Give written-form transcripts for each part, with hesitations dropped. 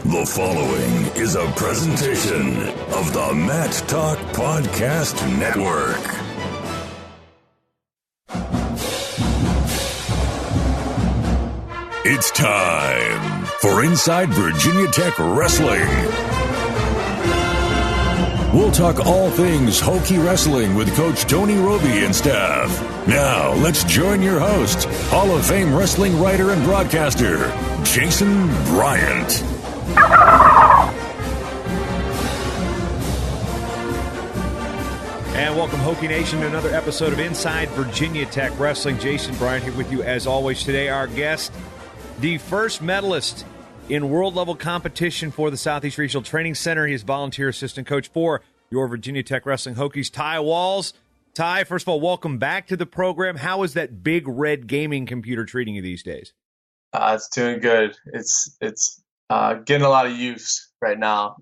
The following is a presentation of the Mat Talk Podcast Network. It's time for Inside Virginia Tech Wrestling. We'll talk all things Hokie wrestling with Coach Tony Roby and staff. Now, let's join your host, Hall of Fame wrestling writer and broadcaster, Jason Bryant. And welcome, Hokie Nation, to another episode of Inside Virginia Tech Wrestling. Jason Bryant here with you as always. Today, our guest, the first medalist in world-level competition for the Southeast Regional Training Center. He is volunteer assistant coach for your Virginia Tech Wrestling Hokies, Ty Walz. Ty, first of all, welcome back to the program. How is that big red gaming computer treating you these days? It's doing good. It's getting a lot of use right now.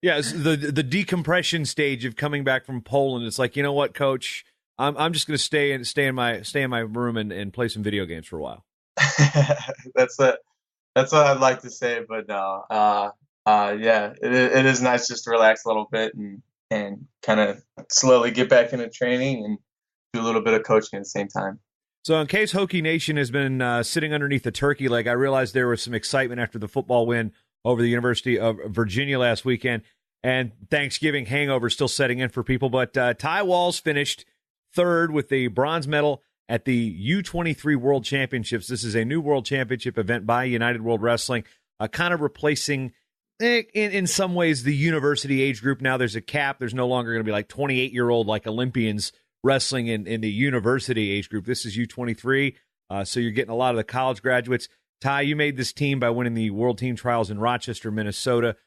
Yeah, it's the decompression stage of coming back from Poland. It's like, you know what, Coach, I'm just going to stay in my room and play some video games for a while. That's what I'd like to say, but no. Yeah, it is nice just to relax a little bit and kind of slowly get back into training and do a little bit of coaching at the same time. So in case Hokie Nation has been sitting underneath the turkey leg, I realized there was some excitement after the football win over the University of Virginia last weekend, and Thanksgiving hangover still setting in for people. But Ty Walz finished third with the bronze medal at the U23 World Championships. This is a new World Championship event by United World Wrestling, kind of replacing, in some ways, the university age group. Now there's a cap. There's no longer going to be like 28-year-old like Olympians wrestling in the university age group. This is U23, so you're getting a lot of the college graduates. Ty, you made this team by winning the World Team Trials in Rochester, Minnesota,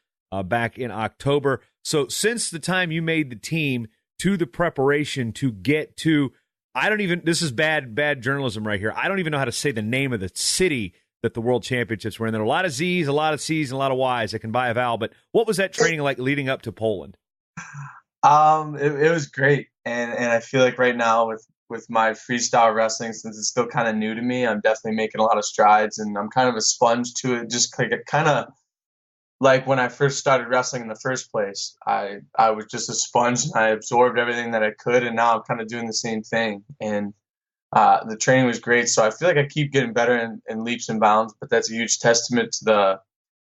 back in October. So since the time you made the team to the preparation to get to, this is bad journalism right here. I don't even know how to say the name of the city that the World Championships were in. There are a lot of Z's, a lot of C's, and a lot of Y's. I can buy a vowel, but what was that training like leading up to Poland? It was great. And I feel like right now with my freestyle wrestling, since it's still kind of new to me, I'm definitely making a lot of strides, and I'm kind of a sponge to it. Just kind of like when I first started wrestling in the first place, I was just a sponge and I absorbed everything that I could, and now I'm kind of doing the same thing. And the training was great, so I feel like I keep getting better in leaps and bounds. But that's a huge testament to the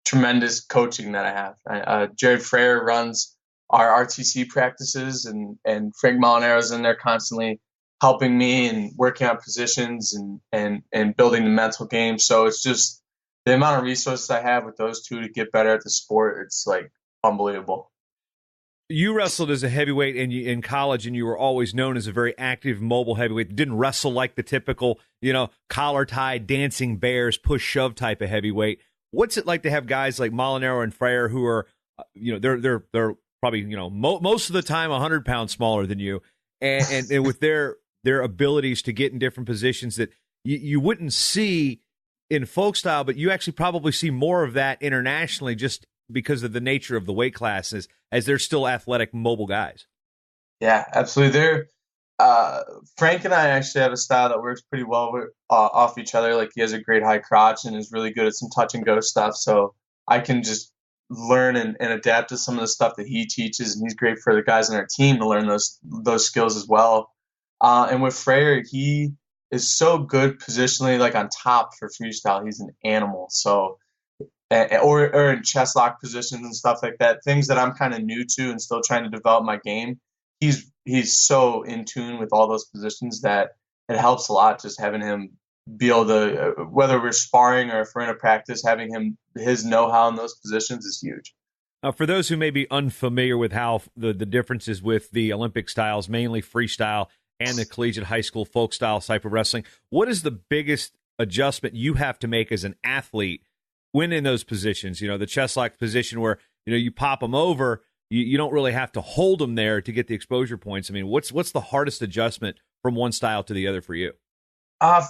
tremendous coaching that I have. Jared Frere runs our RTC practices, and Frank Molinaro's in there constantly helping me and working on positions and building the mental game. So it's just the amount of resources I have with those two to get better at the sport. It's like unbelievable. You wrestled as a heavyweight in college, and you were always known as a very active, mobile heavyweight. You didn't wrestle like the typical, collar tie, dancing bears, push shove type of heavyweight. What's it like to have guys like Molinaro and Frere who are, they're probably, most of the time 100 pounds smaller than you, and with their abilities to get in different positions that you wouldn't see in folk style, but you actually probably see more of that internationally just because of the nature of the weight classes, as they're still athletic, mobile guys. Yeah, absolutely. Frank and I actually have a style that works pretty well off each other. Like, he has a great high crotch and is really good at some touch and go stuff. So I can just learn and adapt to some of the stuff that he teaches, and he's great for the guys on our team to learn those skills as well. And with Frere, he is so good positionally, like on top for freestyle. He's an animal. So, or in chest lock positions and stuff like that, things that I'm kind of new to and still trying to develop my game. He's so in tune with all those positions that it helps a lot just having him be able to, whether we're sparring or if we're in a practice, having his know-how in those positions is huge. Now, for those who may be unfamiliar with how the differences with the Olympic styles, mainly freestyle and the collegiate high school folk style type of wrestling, what is the biggest adjustment you have to make as an athlete when in those positions? The chest lock position where, you pop them over, you don't really have to hold them there to get the exposure points. I mean, what's the hardest adjustment from one style to the other for you?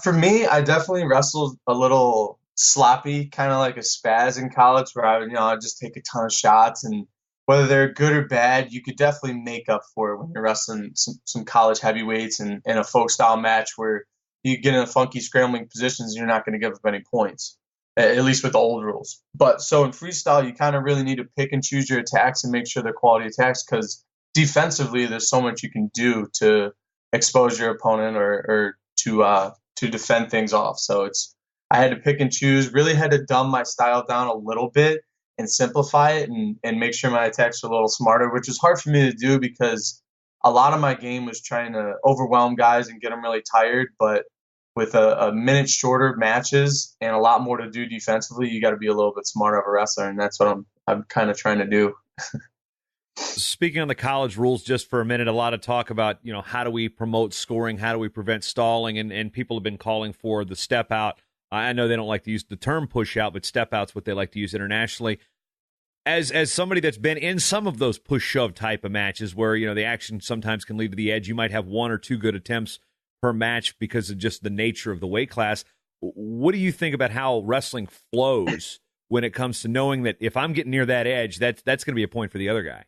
For me, I definitely wrestled a little sloppy, kind of like a spaz in college, where I just take a ton of shots, and whether they're good or bad, you could definitely make up for it when you're wrestling some college heavyweights and in a folk style match where you get in a funky scrambling positions and you're not going to give up any points. at least with the old rules. But so in freestyle, you kind of really need to pick and choose your attacks and make sure they're quality attacks, because defensively, there's so much you can do to expose your opponent or to defend things off. So I had to pick and choose, really had to dumb my style down a little bit and simplify it and make sure my attacks are a little smarter, which is hard for me to do because a lot of my game was trying to overwhelm guys and get them really tired. But with a minute shorter matches and a lot more to do defensively, you got to be a little bit smarter of a wrestler, and that's what I'm kind of trying to do. Speaking on the college rules just for a minute, a lot of talk about, how do we promote scoring? How do we prevent stalling? And people have been calling for the step out. I know they don't like to use the term push out, but step out's what they like to use internationally. As somebody that's been in some of those push shove type of matches where, the action sometimes can lead to the edge, you might have one or two good attempts per match because of just the nature of the weight class. What do you think about how wrestling flows when it comes to knowing that if I'm getting near that edge, that's going to be a point for the other guy?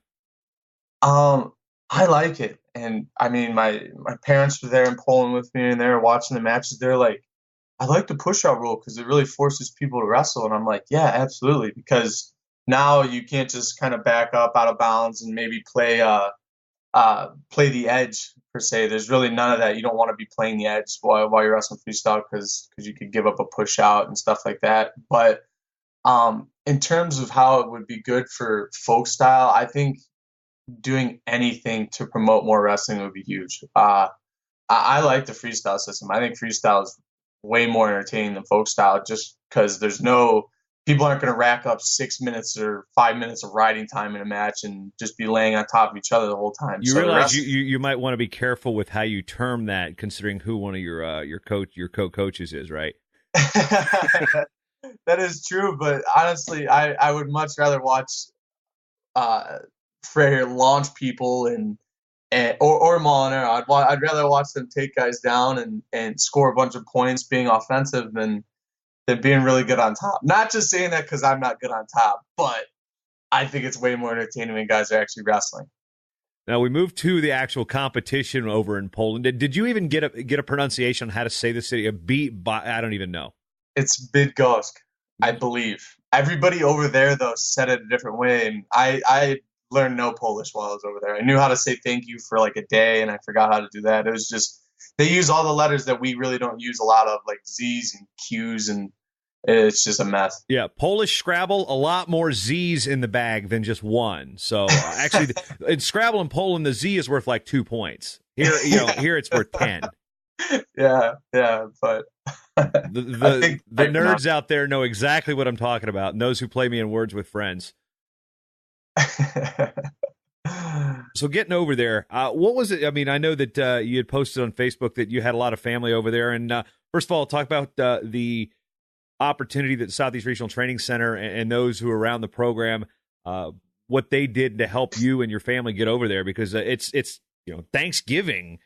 I like it. And I mean, my parents were there in Poland with me and they were watching the matches. They're like, I like the push out rule because it really forces people to wrestle. And I'm like, yeah, absolutely. Because now you can't just kind of back up out of bounds and maybe play the edge per se. There's really none of that. You don't want to be playing the edge while you're wrestling freestyle because you could give up a push out and stuff like that. But in terms of how it would be good for folk style, I think doing anything to promote more wrestling would be huge. I like the freestyle system. I think freestyle is way more entertaining than folk style just because people aren't going to rack up 6 minutes or 5 minutes of riding time in a match and just be laying on top of each other the whole time. You realize you might want to be careful with how you term that, considering who one of your co-coaches is, right? That is true, but honestly, I would much rather watch Freyr launch people or Molinaro. I'd rather watch them take guys down and score a bunch of points being offensive than being really good on top. Not just saying that because I'm not good on top, but I think it's way more entertaining when guys are actually wrestling. Now we move to the actual competition over in Poland. Did you even get a pronunciation on how to say the city? I don't even know. It's Bydgoszcz, I believe. Everybody over there though said it a different way, and I learned no Polish while I was over there. I knew how to say thank you for like a day, and I forgot how to do that. It was just they use all the letters that we really don't use a lot of, like Z's and Q's, and it's just a mess. Yeah, Polish Scrabble, a lot more Z's in the bag than just one. So actually, in Scrabble in Poland, the Z is worth like 2 points. Here it's worth 10. Yeah, but the nerds out there know exactly what I'm talking about, and those who play me in Words with Friends. So getting over there, what was it? I mean, I know that you had posted on Facebook that you had a lot of family over there. And first of all, talk about the opportunity that the Southeast Regional Training Center and those who are around the program, what they did to help you and your family get over there, because it's Thanksgiving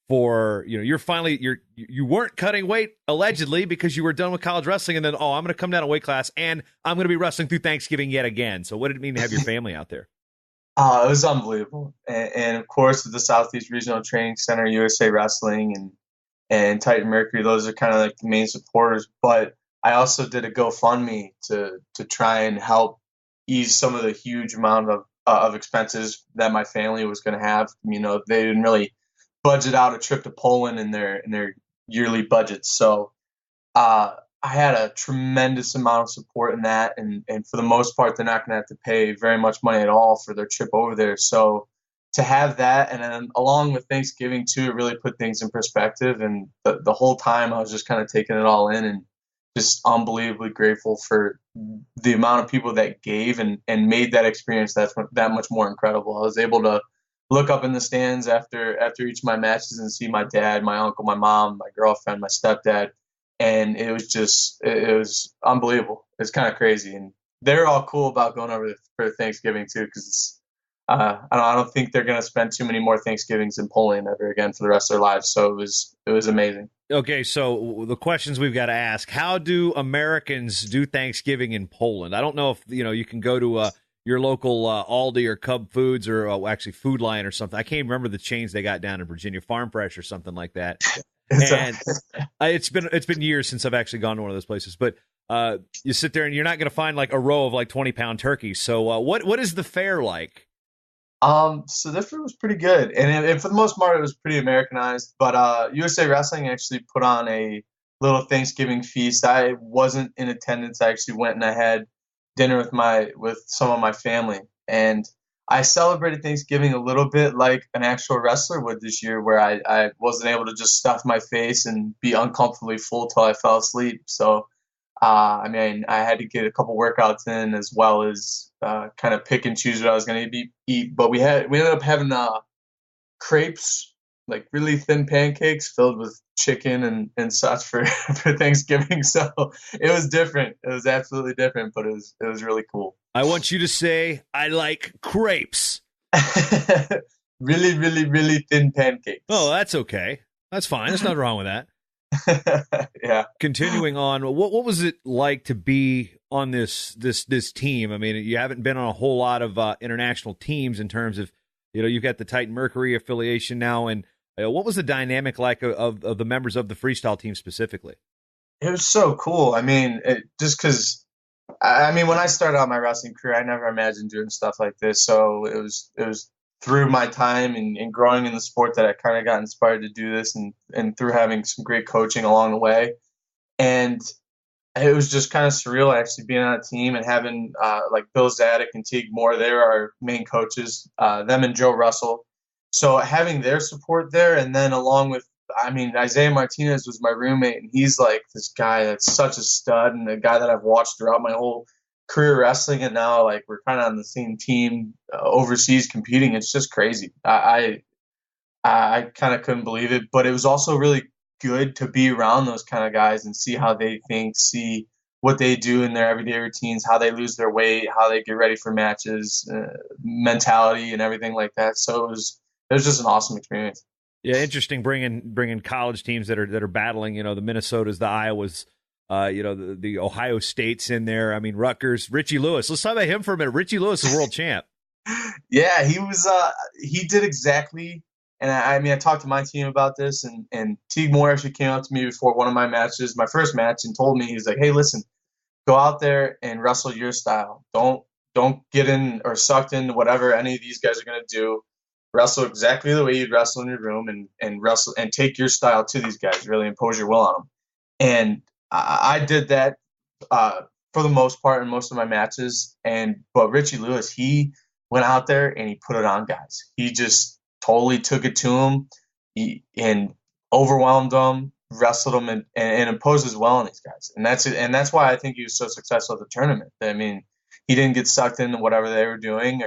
for you weren't cutting weight allegedly because you were done with college wrestling, and then I'm going to come down a weight class and I'm going to be wrestling through Thanksgiving yet again. So what did it mean to have your family out there? It was unbelievable, and of course with the Southeast Regional Training Center, USA Wrestling, and Titan Mercury, those are kind of like the main supporters. But I also did a GoFundMe to try and help ease some of the huge amount of expenses that my family was going to have. They didn't really budget out a trip to Poland in their yearly budgets, so I had a tremendous amount of support in that, and for the most part, they're not going to have to pay very much money at all for their trip over there. So to have that, and then along with Thanksgiving too, it really put things in perspective. And the whole time, I was just kind of taking it all in, and just unbelievably grateful for the amount of people that gave and made that experience that much more incredible. I was able to look up in the stands after each of my matches and see my dad, my uncle, my mom, my girlfriend, my stepdad. And it was unbelievable. It's kind of crazy. And they're all cool about going over for Thanksgiving too, because I don't think they're going to spend too many more Thanksgivings in Poland ever again for the rest of their lives. So it was amazing. Okay, so the questions we've got to ask: how do Americans do Thanksgiving in Poland? I don't know if you can go to your local Aldi or Cub Foods or actually Food Lion or something. I can't remember the chains they got down in Virginia, Farm Fresh or something like that. And it's been years since I've actually gone to one of those places. But you sit there and you're not going to find like a row of like 20-pound turkeys. So what is the fare like? So the food was pretty good, and for the most part, it was pretty Americanized. But USA Wrestling actually put on a little Thanksgiving feast. I wasn't in attendance. I actually went and I had dinner with some of my family, and I celebrated Thanksgiving a little bit like an actual wrestler would this year, where I wasn't able to just stuff my face and be uncomfortably full till I fell asleep. So, I mean, I had to get a couple workouts in as well as kind of pick and choose what I was going to eat. But we ended up having crepes, like really thin pancakes filled with chicken and such for Thanksgiving. So it was different. It was absolutely different, but it was really cool. I want you to say, I like crepes. Really, really, really thin pancakes. Oh, that's okay. That's fine. There's nothing wrong with that. Yeah. Continuing on, what was it like to be on this team? I mean, you haven't been on a whole lot of international teams in terms of, you've got the Titan Mercury affiliation now, and what was the dynamic like of the members of the freestyle team specifically? It was so cool. I mean, just because, when I started out my wrestling career, I never imagined doing stuff like this. So it was through my time and growing in the sport that I kind of got inspired to do this, and through having some great coaching along the way. And it was just kind of surreal actually being on a team and having like Bill Zadek and Teague Moore, they're our main coaches, them and Joe Russell. So having their support there, and then along with, Isaiah Martinez was my roommate, and he's like this guy that's such a stud and a guy that I've watched throughout my whole career wrestling, and now like we're kind of on the same team overseas competing. It's just crazy. I kind of couldn't believe it, but it was also really good to be around those kind of guys and see how they think, see what they do in their everyday routines, how they lose their weight, how they get ready for matches, mentality and everything like that. So it was just an awesome experience. Yeah, interesting bringing college teams that are battling, the Minnesotas, the Iowas, the Ohio States in there. I mean, Rutgers, Ritchie Lewis. Let's talk about him for a minute. Ritchie Lewis is world champ. Yeah, he did exactly. And I talked to my team about this, and Teague Moore actually came up to me before one of my matches, my first match, and told me, he's like, hey, listen, go out there and wrestle your style. Don't get in or sucked into whatever any of these guys are going to do. Wrestle exactly the way you'd wrestle in your room, and wrestle and take your style to these guys, really impose your will on them. And I did that for the most part in most of my matches. But Ritchie Lewis, he went out there and he put it on guys. He just totally took it to him and overwhelmed them, wrestled them, and imposed his will on these guys. And that's why I think he was so successful at the tournament. I mean, he didn't get sucked into whatever they were doing,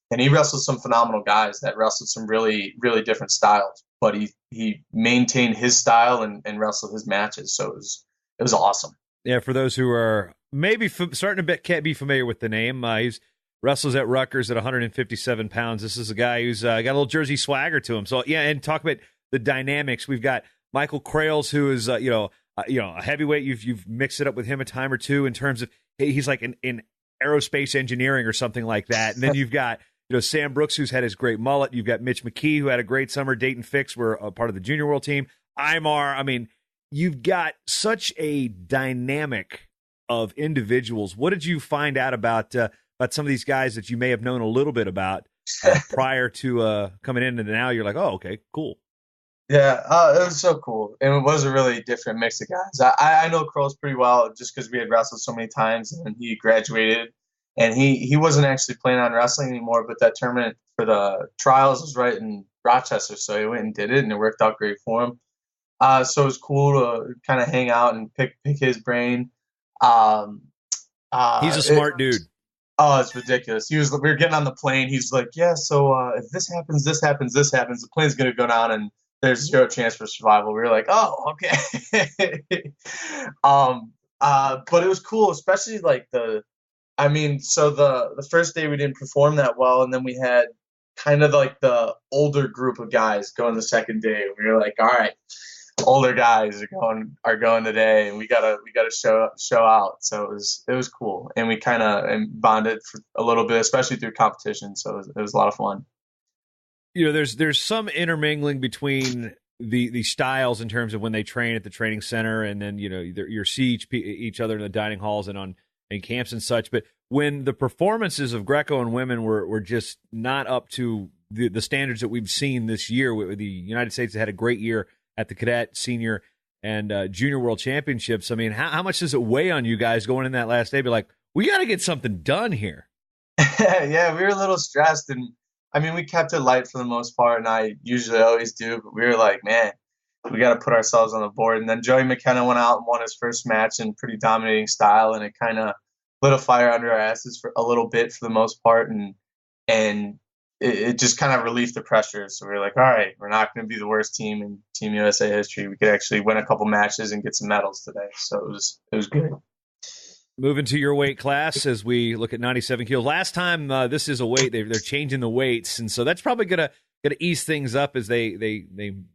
and he wrestled some phenomenal guys that wrestled some really, really different styles. But he maintained his style and wrestled his matches. So it was awesome. Yeah, for those who are maybe starting to can't be familiar with the name, he's wrestles at Rutgers at 157 pounds. This is a guy who's got a little Jersey swagger to him. So yeah, and talk about the dynamics. We've got Michael Krales, who is a heavyweight. You've mixed it up with him a time or two in terms of he's like in aerospace engineering or something like that. And then you've got Sam Brooks, who's had his great mullet. You've got Mitch McKee, who had a great summer. Dayton Fix were a part of the Junior World team. Imar. I mean, you've got such a dynamic of individuals. What did you find out about some of these guys that you may have known a little bit about prior to coming in, and now you're like, oh, okay, cool. Yeah, it was so cool, and it was a really different mix of guys. I know Kroll's pretty well just because we had wrestled so many times, and he graduated, and he wasn't actually planning on wrestling anymore, but that tournament for the trials was right in Rochester, so he went and did it, and it worked out great for him. So it was cool to kind of hang out and pick his brain. He's a smart dude. Oh, it's ridiculous. We were getting on the plane. He's like, yeah, so if this happens, the plane's going to go down and there's zero chance for survival. We were like, oh, okay. But it was cool, especially like the first day we didn't perform that well. And then we had kind of like the older group of guys going the second day. We were like, all right, older guys are going today, and we gotta show out. So it was cool, and we kind of bonded for a little bit, especially through competition. So it was a lot of fun. There's some intermingling between the styles in terms of when they train at the training center, and then you see each other in the dining halls and in camps and such. But when the performances of Greco and women were just not up to the standards that we've seen this year, the United States had a great year at the cadet, senior, and junior world championships. I mean, how much does it weigh on you guys going in that last day? Be like, we got to get something done here. Yeah, we were a little stressed, and I mean, we kept it light for the most part, and I usually always do, but we were like, man, we got to put ourselves on the board. And then Joey McKenna went out and won his first match in pretty dominating style, and it kind of lit a fire under our asses for a little bit for the most part, and it just kind of relieved the pressure. So we were like, all right, we're not going to be the worst team in Team USA history. We could actually win a couple matches and get some medals today. So it was good. Moving to your weight class as we look at 97 kilos. Last time this is a weight, they're changing the weights, and so that's probably gonna ease things up as they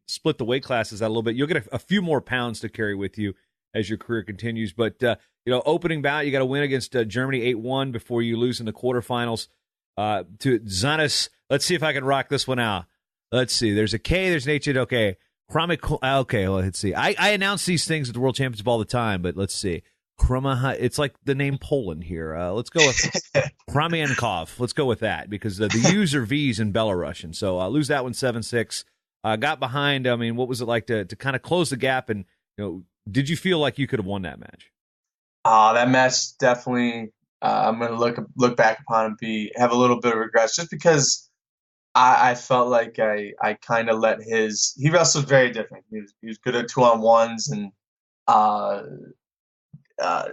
split the weight classes out a little bit. You'll get a few more pounds to carry with you as your career continues. But opening bout, you got to win against Germany 8-1 before you lose in the quarterfinals to Zanis. Let's see if I can rock this one out. Let's see. There's a K. There's an H. Okay. Okay. Well, let's see. I announce these things at the World Championship all the time, but let's see. It's like the name Poland here. Let's go with Kramiankov. Let's go with that because the U's are V's in Belarusian. So lose that one 7-6. Got behind. I mean, what was it like to kind of close the gap? And did you feel like you could have won that match? That match definitely. I'm going to look back upon and have a little bit of regrets just because I felt like I kind of let he wrestled very different. He was good at 2-on-1s and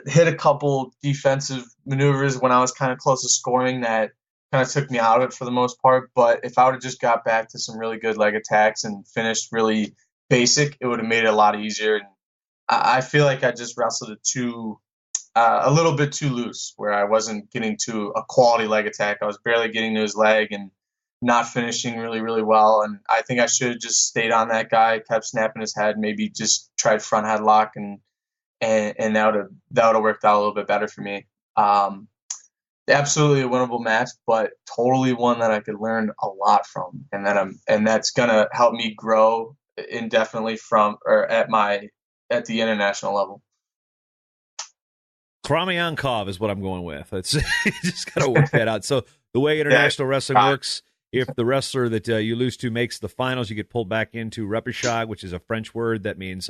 hit a couple defensive maneuvers when I was kind of close to scoring that kind of took me out of it for the most part. But if I would have just got back to some really good leg attacks and finished really basic, it would have made it a lot easier. And I feel like I just wrestled it a little bit too loose, where I wasn't getting to a quality leg attack. I was barely getting to his leg and not finishing really, really well. And I think I should have just stayed on that guy, kept snapping his head, maybe just tried front headlock and that would have worked out a little bit better for me. Absolutely a winnable match, but totally one that I could learn a lot from, and that's gonna help me grow indefinitely at the international level. Kramiankov is what I'm going with. It's just gotta work that out. So the way international wrestling works, if the wrestler that you lose to makes the finals, you get pulled back into repechage, which is a French word that means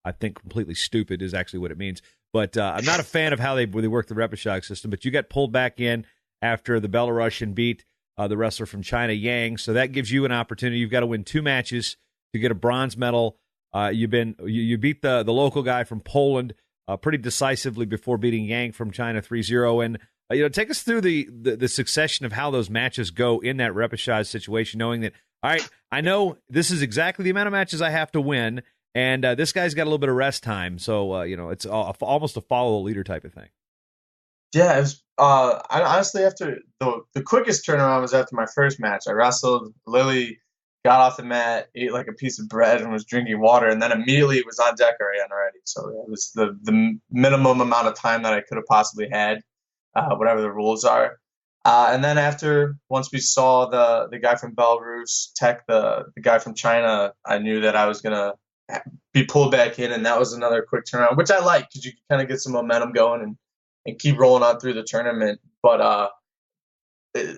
I think completely stupid is actually what it means. But I'm not a fan of how they work the repechage system. But you got pulled back in after the Belarusian beat the wrestler from China, Yang. So that gives you an opportunity. You've got to win 2 matches to get a bronze medal. You beat the local guy from Poland pretty decisively before beating Yang from China 3-0. And take us through the succession of how those matches go in that repechage situation, knowing that, all right, I know this is exactly the amount of matches I have to win. And this guy's got a little bit of rest time, so it's almost a follow the leader type of thing. Yeah, it was. I honestly, after the quickest turnaround was after my first match. I wrestled Lily, got off the mat, ate like a piece of bread, and was drinking water, and then immediately was on deck already. So it was the minimum amount of time that I could have possibly had, whatever the rules are. And then once we saw the guy from Belarus tech the guy from China, I knew that I was gonna be pulled back in, and that was another quick turnaround, which I like because you can kind of get some momentum going and keep rolling on through the tournament. But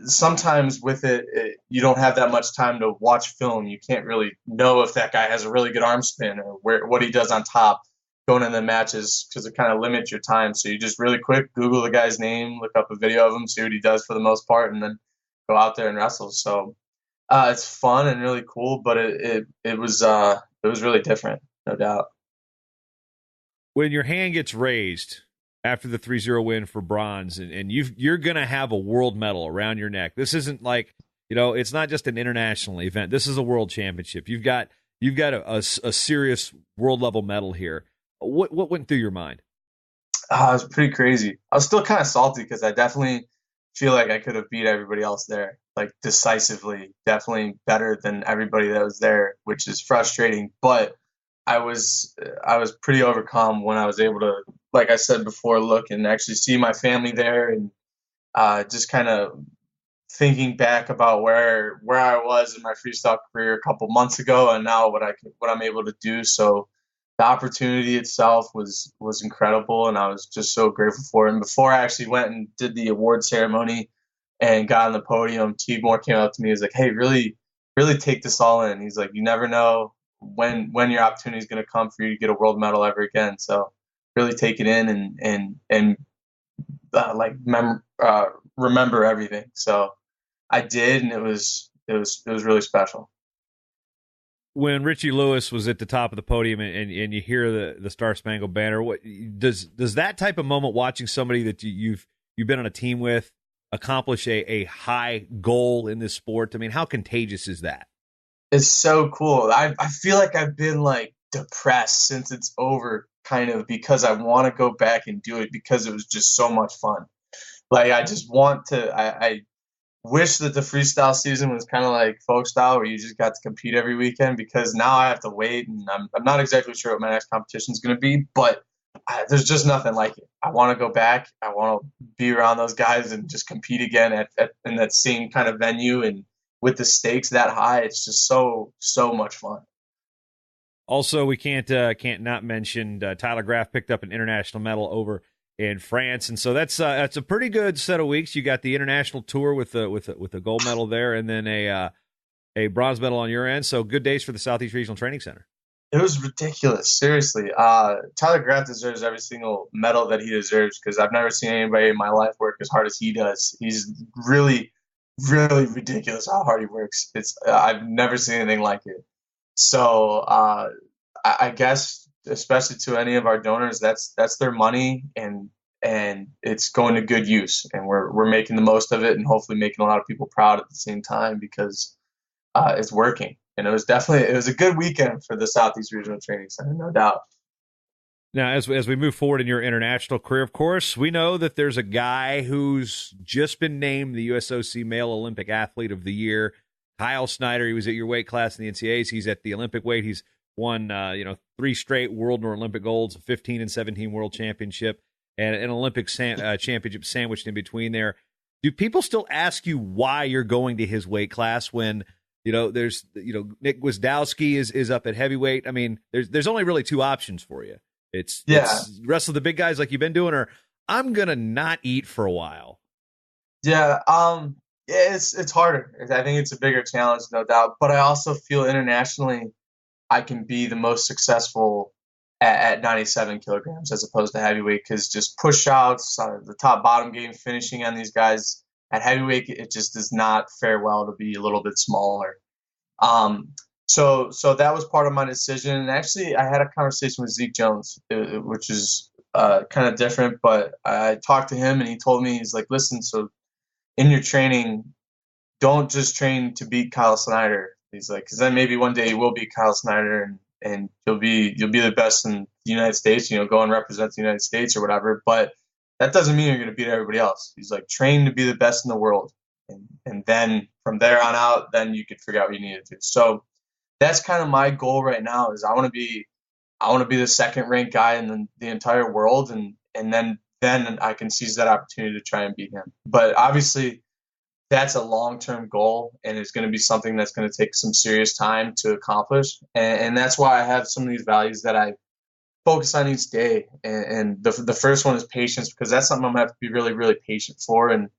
sometimes with it, you don't have that much time to watch film. You can't really know if that guy has a really good arm spin or what he does on top going into the matches because it kind of limits your time. So you just really quick Google the guy's name, look up a video of him, see what he does for the most part, and then go out there and wrestle. So it's fun and really cool, but it was really different, no doubt. When your hand gets raised after the 3-0 win for bronze, and you're going to have a world medal around your neck. This isn't like, it's not just an international event. This is a world championship. You've got a serious world level medal here. What went through your mind? It was pretty crazy. I was still kind of salty because I definitely feel like I could have beat everybody else there, like decisively, definitely better than everybody that was there, which is frustrating. But I was pretty overcome when I was able to, like I said before, look and actually see my family there and just kind of thinking back about where I was in my freestyle career a couple months ago, and now what I'm able to do. So the opportunity itself was incredible, and I was just so grateful for it. And before I actually went and did the award ceremony and got on the podium, Timor came up to me and was like, "Hey, really, really take this all in." He's like, "You never know when your opportunity is going to come for you to get a world medal ever again. So really take it in and like remember everything." So I did, and it was really special. When Ritchie Lewis was at the top of the podium and you hear the Star Spangled Banner, what does that type of moment, watching somebody that you've been on a team with, accomplish a high goal in this sport? I mean, how contagious is that? It's so cool. I feel like I've been like depressed since it's over, kind of, because I want to go back and do it because it was just so much fun. Like I just want to. I wish that the freestyle season was kind of like folk style, where you just got to compete every weekend, because now I have to wait, and I'm not exactly sure what my next competition is going to be, but there's just nothing like it. I want to go back. I want to be around those guys and just compete again in that same kind of venue, and with the stakes that high. It's just so much fun. Also, we can't not mention Tyler Graff picked up an international medal over in France, and so that's a pretty good set of weeks. You got the international tour with a gold medal there, and then a bronze medal on your end. So good days for the Southeast Regional Training Center. It was ridiculous, seriously. Tyler Graff deserves every single medal that he deserves, because I've never seen anybody in my life work as hard as he does. He's really, really ridiculous how hard he works. I've never seen anything like it. So I guess, especially to any of our donors, that's their money, and it's going to good use, and we're making the most of it, and hopefully making a lot of people proud at the same time, because it's working. And it was a good weekend for the Southeast Regional Training Center, no doubt. Now, as we move forward in your international career, of course, we know that there's a guy who's just been named the USOC Male Olympic Athlete of the Year, Kyle Snyder. He was at your weight class in the NCAAs. He's at the Olympic weight. He's won 3 straight world nor Olympic golds, a 15 and 17 world championship, and an Olympic championship sandwiched in between there. Do people still ask you why you're going to his weight class when there's Nick Gwiazdowski is up at heavyweight? I mean, there's only really 2 options for you. It's wrestle the big guys like you've been doing, or I'm gonna not eat for a while. Yeah, it's harder. I think it's a bigger challenge, no doubt. But I also feel internationally, I can be the most successful at 97 kilograms as opposed to heavyweight, because just push outs, the top bottom game, finishing on these guys at heavyweight, it just does not fare well to be a little bit smaller. So that was part of my decision. And actually, I had a conversation with Zeke Jones, which is kind of different. But I talked to him, and he told me, he's like, "Listen, so in your training, don't just train to beat Kyle Snyder." He's like, "Because then maybe one day you will beat Kyle Snyder, and you'll be the best in the United States. Go and represent the United States or whatever. But that doesn't mean you're going to beat everybody else." He's like, "Train to be the best in the world, and then from there on out, then you could figure out what you need to do." So that's kind of my goal right now. Is I want to be the second ranked guy in the entire world, and then I can seize that opportunity to try and beat him. But obviously, that's a long-term goal, and it's going to be something that's going to take some serious time to accomplish. And that's why I have some of these values that I focus on each day. And the first one is patience, because that's something I'm going to have to be really, really patient for and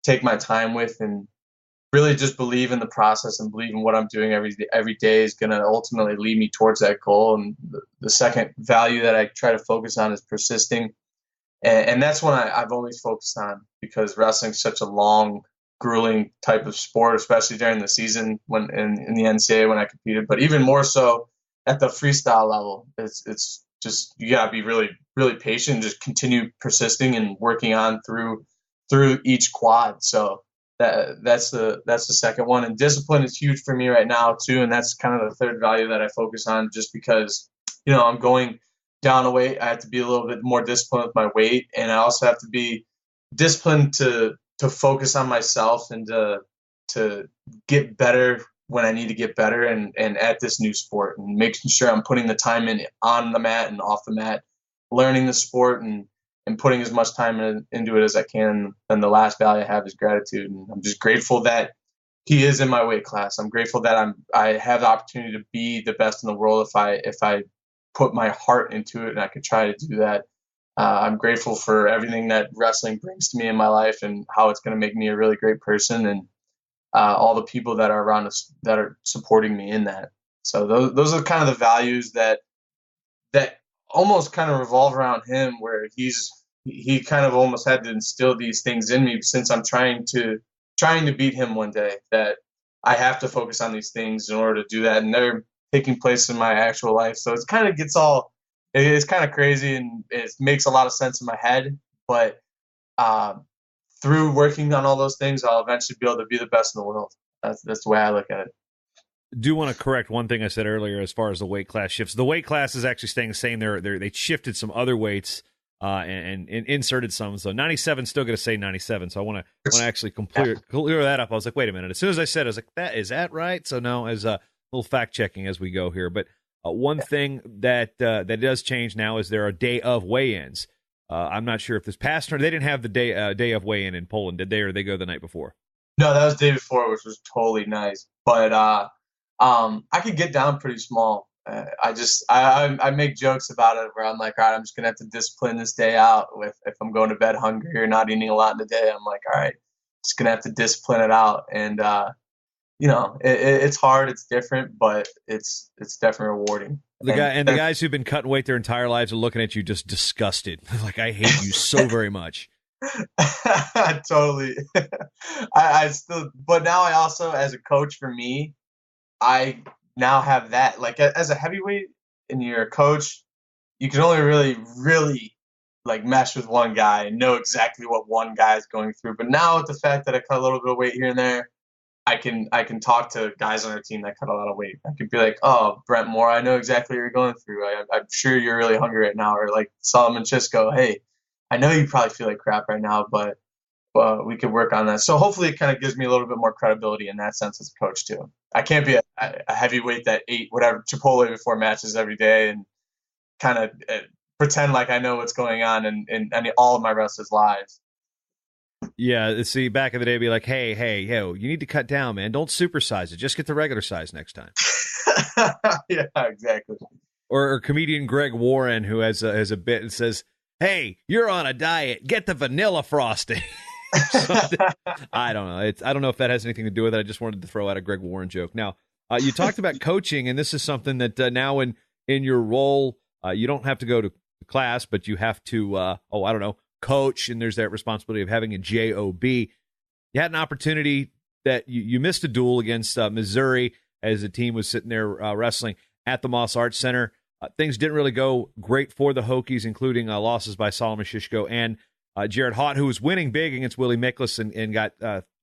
take my time with, and really just believe in the process and believe in what I'm doing every day is going to ultimately lead me towards that goal. And the second value that I try to focus on is persisting. And that's one I've always focused on, because wrestling is such a long, grueling type of sport, especially during the season when in the NCAA when I competed, but even more so at the freestyle level. It's just, you gotta be really, really patient, and just continue persisting and working on through each quad. So that's the second one. And discipline is huge for me right now too, and that's kind of the third value that I focus on, just because I'm going down a weight. I have to be a little bit more disciplined with my weight, and I also have to be disciplined to focus on myself and to get better when I need to get better, and at this new sport, and making sure I'm putting the time in on the mat and off the mat, learning the sport, and and putting as much time into it as I can. And the last value I have is gratitude. And I'm just grateful that he is in my weight class. I'm grateful that I have the opportunity to be the best in the world if I put my heart into it, and I could try to do that. I'm grateful for everything that wrestling brings to me in my life and how it's going to make me a really great person, and all the people that are around us that are supporting me in that. So those are kind of the values that almost kind of revolve around him, where he kind of almost had to instill these things in me since I'm trying to beat him one day, that I have to focus on these things in order to do that. And they're taking place in my actual life. So it's kind of crazy, and it makes a lot of sense in my head. But through working on all those things, I'll eventually be able to be the best in the world. That's the way I look at it. Do want to correct one thing I said earlier as far as the weight class shifts. The weight class is actually staying the same. They shifted some other weights and inserted some. So 97 still going to say 97. So I want to actually clear that up. I was like, wait a minute. As soon as I said it, I was like, is that right? So no, as a little fact checking as we go here. But one thing that does change now is there are day of weigh-ins. I'm not sure if this past tournament, they didn't have the day of weigh-in in Poland, did they, or did they go the night before? No, that was the day before, which was totally nice. But I could get down pretty small. I make jokes about it where I'm like, all right, I'm just gonna have to discipline this day out if I'm going to bed hungry or not eating a lot in the day. I'm like, all right, just gonna have to discipline it out. And it's hard, it's different, but it's definitely rewarding. The guys who've been cutting weight their entire lives are looking at you just disgusted. Like, I hate you so very much. Totally. But now I also, as a coach, for me, I now have that. Like, as a heavyweight and you're a coach, you can only really like mesh with one guy and know exactly what one guy is going through. But now with the fact that I cut a little bit of weight here and there, I can talk to guys on our team that cut a lot of weight. I could be like, oh, Brent Moore, I know exactly what you're going through. I'm sure you're really hungry right now. Or like Solomon Chisco, hey, I know you probably feel like crap right now, but we could work on that. So hopefully it kind of gives me a little bit more credibility in that sense as a coach too. I can't be a heavyweight that ate whatever Chipotle before matches every day and kind of pretend like I know what's going on in all of my wrestlers' lives. Yeah, see, back in the day, it'd be like, hey, yo, you need to cut down, man. Don't supersize it. Just get the regular size next time. Yeah, exactly. Or comedian Greg Warren, who has a bit and says, hey, you're on a diet. Get the vanilla frosting. I don't know. I don't know if that has anything to do with it. I just wanted to throw out a Greg Warren joke. Now, you talked about coaching, and this is something that now in your role, you don't have to go to class, but you have to, coach, and there's that responsibility of having a JOB. You had an opportunity that you missed a duel against Missouri as the team was sitting there wrestling at the Moss Arts Center. Things didn't really go great for the Hokies, including losses by Solomon Shishko and Jared Haught, who was winning big against Willie Miklas and got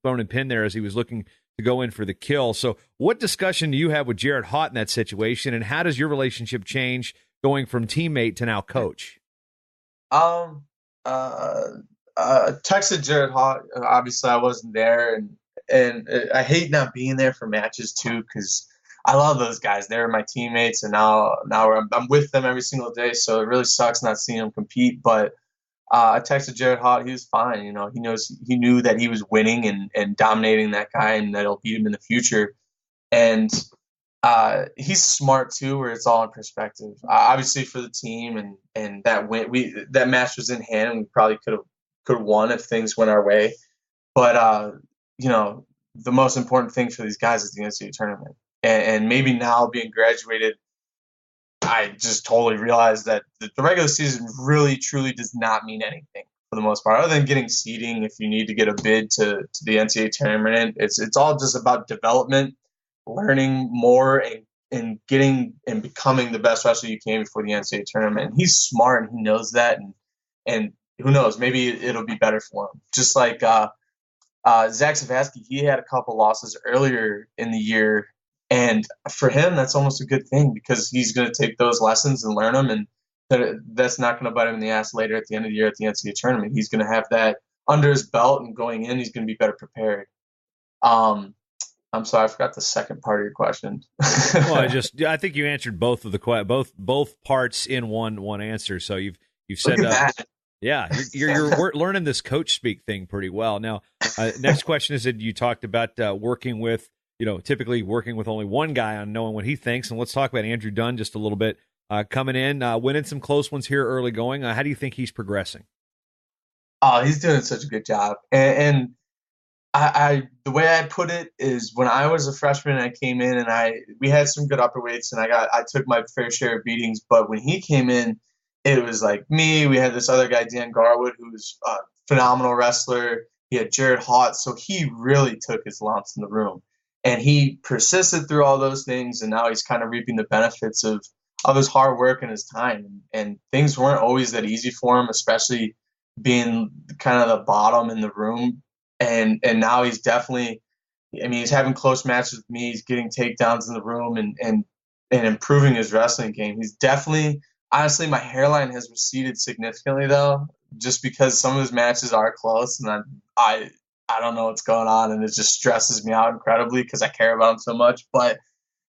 thrown and pinned there as he was looking to go in for the kill. So what discussion do you have with Jared Haught in that situation, and how does your relationship change going from teammate to now coach? Texted Jared Haught. Obviously, I wasn't there, and I hate not being there for matches too, because I love those guys. They're my teammates, and now I'm with them every single day. So it really sucks not seeing them compete. But I texted Jared Haught. He was fine. You know, he knew that he was winning and dominating that guy, and that he'll beat him in the future. And he's smart too, where it's all in perspective. Obviously for the team, and that match was in hand, and we probably could have won if things went our way. But the most important thing for these guys is the NCAA tournament. And maybe now being graduated, I just totally realized that the regular season really truly does not mean anything for the most part, other than getting seeding. If you need to get a bid to the NCAA tournament, it's all just about development, learning more, and getting and becoming the best wrestler you can before the NCAA tournament. And he's smart, and he knows that, and who knows, maybe it'll be better for him. Just like Zach Savasky, he had a couple losses earlier in the year, and for him, that's almost a good thing, because he's going to take those lessons and learn them, and that's not going to bite him in the ass later at the end of the year at the NCAA tournament. He's going to have that under his belt, and going in, he's going to be better prepared. I'm sorry, I forgot the second part of your question. Well, I think you answered both of the both parts in one answer. So you've said Yeah, you're learning this coach speak thing pretty well. Now, next question is that you talked about working with, typically working with only one guy on knowing what he thinks. And let's talk about Andrew Dunn just a little bit. Coming in, winning some close ones here early going. How do you think he's progressing? Oh, he's doing such a good job. And I the way I put it is when I was a freshman and I came in and we had some good upper weights and I took my fair share of beatings. But when he came in, it was like me. We had this other guy, Dan Garwood, who's a phenomenal wrestler. He had Jared Haught, so he really took his lumps in the room. And he persisted through all those things, and now he's kind of reaping the benefits of his hard work and his time. And things weren't always that easy for him, especially being kind of the bottom in the room. And now he's definitely, he's having close matches with me. He's getting takedowns in the room and improving his wrestling game. He's definitely, honestly, my hairline has receded significantly though, just because some of his matches are close, and I don't know what's going on, and it just stresses me out incredibly because I care about him so much. But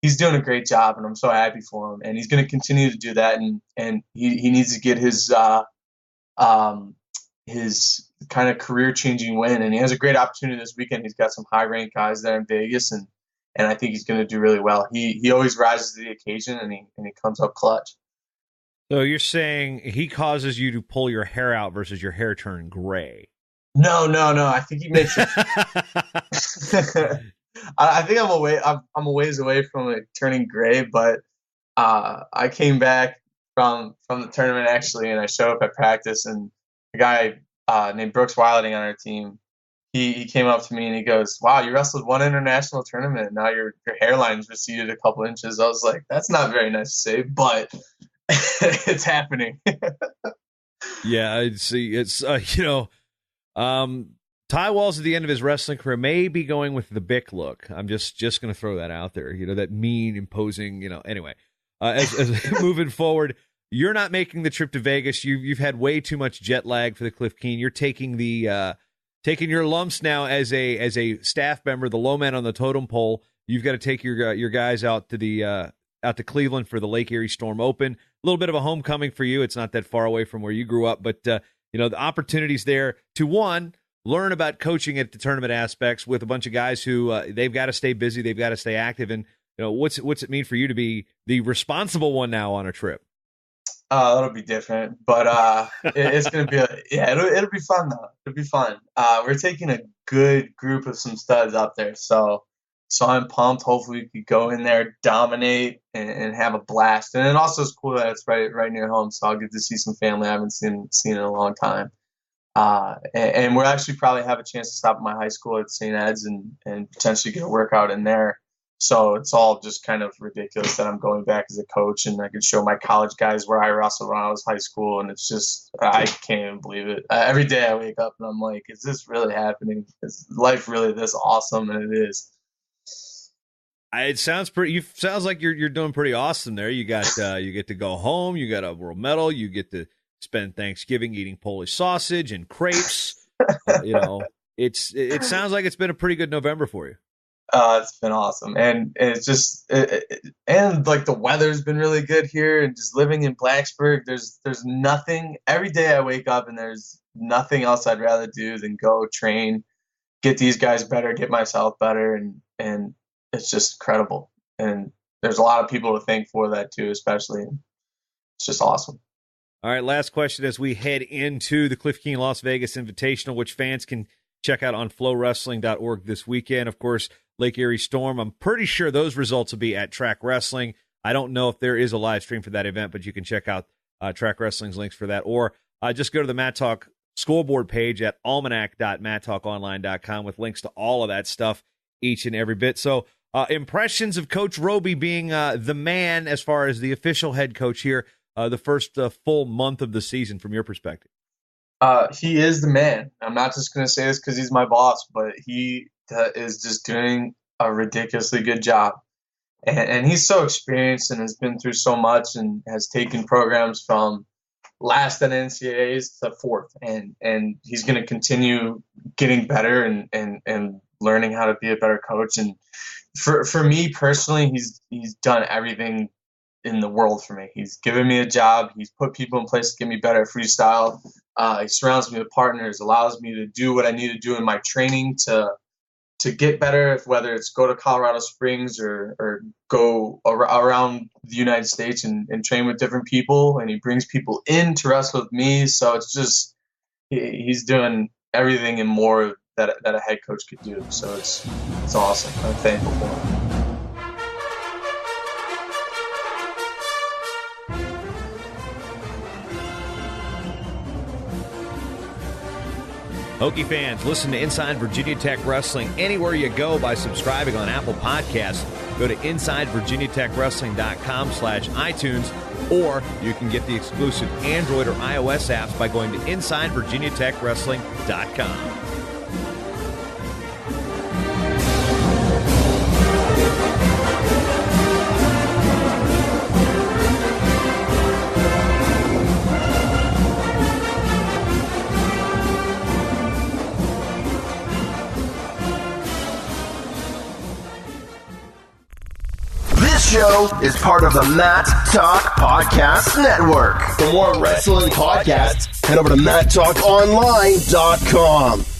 he's doing a great job, and I'm so happy for him. And he's going to continue to do that, and he needs to get his kind of career-changing win. And he has a great opportunity this weekend. He's got some high-ranked guys there in Vegas, and I think he's going to do really well. He always rises to the occasion, and he comes up clutch. So you're saying he causes you to pull your hair out versus your hair turn gray? No. I think he makes it. I think I'm a ways away from it turning gray, but I came back from the tournament actually, and I showed up at practice, and a guy named Brooks Wilding on our team, he came up to me and he goes, "Wow, you wrestled one international tournament, and now your hairline's receded a couple inches." I was like, "That's not very nice to say, but it's happening." Yeah, I see. It's Ty Walz at the end of his wrestling career may be going with the Bic look. I'm just going to throw that out there. That mean, imposing. Anyway, as moving forward, you're not making the trip to Vegas. You've had way too much jet lag for the Cliff Keen. You're taking taking your lumps now as a staff member, the low man on the totem pole. You've got to take your guys out to Cleveland for the Lake Erie Storm Open. A little bit of a homecoming for you. It's not that far away from where you grew up, but the opportunities there to learn about coaching at the tournament aspects with a bunch of guys who they've got to stay busy, they've got to stay active, and what's it mean for you to be the responsible one now on a trip? That'll be different, but it's gonna be it'll be fun though. It'll be fun. We're taking a good group of some studs up there, so I'm pumped. Hopefully, we could go in there, dominate, and have a blast. And it also is cool that it's right near home, so I'll get to see some family I haven't seen in a long time. And we'll actually probably have a chance to stop at my high school at St. Ed's and potentially get a workout in there. So it's all just kind of ridiculous that I'm going back as a coach, and I can show my college guys where I wrestled when I was high school, and it's just, I can't even believe it. Every day I wake up and I'm like, is this really happening? Is life really this awesome? And it is. It sounds sounds like you're doing pretty awesome there. You got you get to go home, you got a world medal, you get to spend Thanksgiving eating Polish sausage and crepes. It sounds like it's been a pretty good November for you. It's been awesome, and it's just and like the weather's been really good here, and just living in Blacksburg, there's nothing. Every day I wake up and there's nothing else I'd rather do than go train, get these guys better, get myself better, and it's just incredible. And there's a lot of people to thank for that too, especially. It's just awesome. All right, last question as we head into the Cliff Keen Las Vegas Invitational, which fans can check out on flowwrestling.org this weekend. Of course, Lake Erie Storm, I'm pretty sure those results will be at Track Wrestling. I don't know if there is a live stream for that event, but you can check out Track Wrestling's links for that. Or just go to the Matt Talk scoreboard page at almanac.matttalkonline.com with links to all of that stuff, each and every bit. So impressions of Coach Roby being the man as far as the official head coach here, the first full month of the season from your perspective. He is the man. I'm not just going to say this because he's my boss, but he is just doing a ridiculously good job. And he's so experienced and has been through so much and has taken programs from last at NCAAs to fourth. And he's going to continue getting better and learning how to be a better coach. And for me personally, he's done everything in the world for me. He's given me a job. He's put people in place to get me better at freestyle. He surrounds me with partners, allows me to do what I need to do in my training to get better, whether it's go to Colorado Springs or go around the United States and train with different people. And he brings people in to wrestle with me. So it's just, he's doing everything and more that a head coach could do. So it's awesome. I'm thankful for him. Hokie fans, listen to Inside Virginia Tech Wrestling anywhere you go by subscribing on Apple Podcasts. Go to InsideVirginiaTechWrestling.com/iTunes, or you can get the exclusive Android or iOS apps by going to InsideVirginiaTechWrestling.com. Show is part of the Mat Talk Podcast Network. For more wrestling podcasts, head over to MatTalkOnline.com.